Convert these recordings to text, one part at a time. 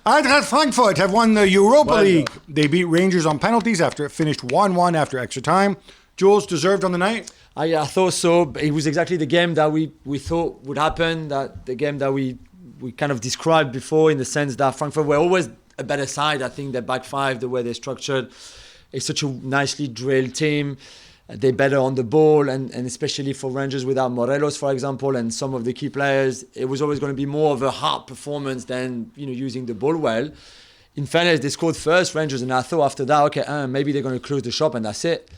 Eintracht Frankfurt have won the Europa League. They beat Rangers on penalties after it finished 1-1 after extra time. Jules, deserved on the night? I thought so. It was exactly the game that we thought would happen, that the game that we kind of described before, in the sense that Frankfurt were always a better side. I think their back five, the way they're structured, is such a nicely drilled team. They're better on the ball, and especially for Rangers without Morelos, for example, and some of the key players, it was always going to be more of a hard performance than using the ball well. In fairness, they scored first, Rangers, and I thought after that, okay, maybe they're going to close the shop, and that's it.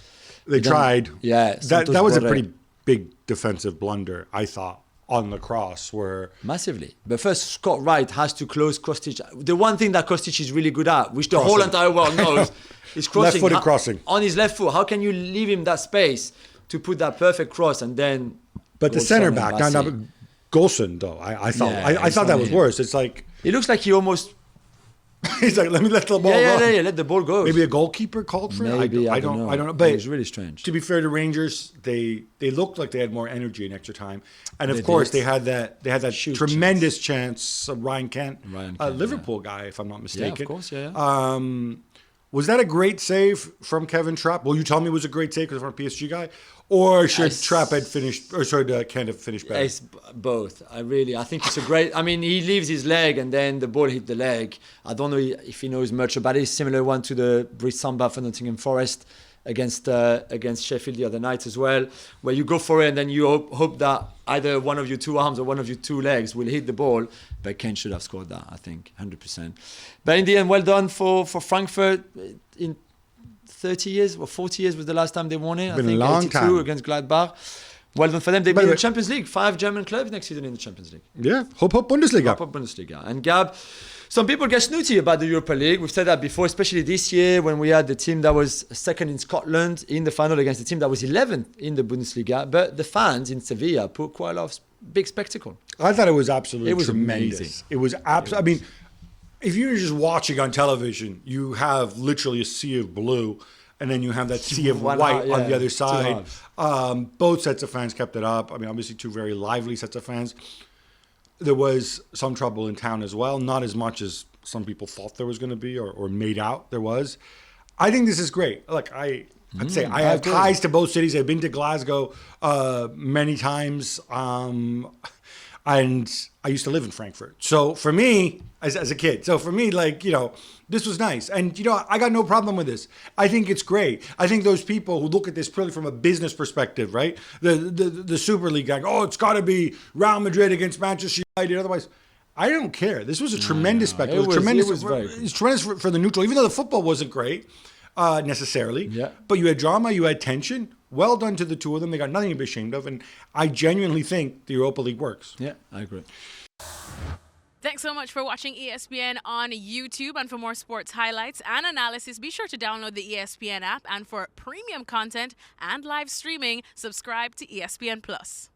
They tried. Yeah. That was a pretty big defensive blunder, I thought, on the cross. Massively. But first, Scott Wright has to close Kostic. The one thing that Kostic is really good at, which the whole entire world knows, is crossing. Left-footed crossing. On his left foot. How can you leave him that space to put that perfect cross and then... But the centre back, Golson, though, I thought that was worse. It's like... It looks like he almost... He's like, let me let the ball go. Yeah, let the ball go. Maybe a goalkeeper called for it? Maybe, I don't know. But it was really strange. To be fair to Rangers, they looked like they had more energy in extra time. And of course, they had that tremendous chance of Ryan Kent, a Liverpool guy, if I'm not mistaken. Yeah, of course, yeah. Was that a great save from Kevin Trapp? Will you tell me it was a great save because I'm a PSG guy? Or should Kent have finished better? It's both. I think it's a great... I mean, he leaves his leg and then the ball hit the leg. I don't know if he knows much about it. It's similar one to the Brice Samba for Nottingham Forest against Sheffield the other night as well, where you go for it and then you hope that either one of your two arms or one of your two legs will hit the ball. But Kane should have scored that, I think, 100%. But in the end, well done for Frankfurt. In 30 years or 40 years was the last time they won it. Been I think a long 82 time against Gladbach. Well done for them. They'll be in the Champions League. 5 German clubs next season in the Champions League. Yeah, hope Bundesliga. Hope Bundesliga. And Gab, some people get snooty about the Europa League. We've said that before, especially this year when we had the team that was second in Scotland in the final against the team that was 11th in the Bundesliga. But the fans in Sevilla put quite a lot of big spectacle. I thought it was absolutely tremendous. Amazing. It was absolutely... I mean, if you're just watching on television, you have literally a sea of blue, and then you have that sea of white on the other side. Both sets of fans kept it up. I mean, obviously, two very lively sets of fans. There was some trouble in town as well, not as much as some people thought there was going to be or made out there was. I think this is great. Like, I'd say I have ties to both cities. I've been to Glasgow many times. And I used to live in Frankfurt. So for me, as a kid, this was nice. And, I got no problem with this. I think it's great. I think those people who look at this purely from a business perspective, right? The Super League guy, it's got to be Real Madrid against Manchester United. Otherwise, I don't care. This was a tremendous spectacle. It was tremendous for the neutral, even though the football wasn't great necessarily. Yeah. But you had drama, you had tension. Well done to the two of them. They got nothing to be ashamed of. And I genuinely think the Europa League works. Yeah, I agree. Thanks so much for watching ESPN on YouTube. And for more sports highlights and analysis, be sure to download the ESPN app. And for premium content and live streaming, subscribe to ESPN Plus.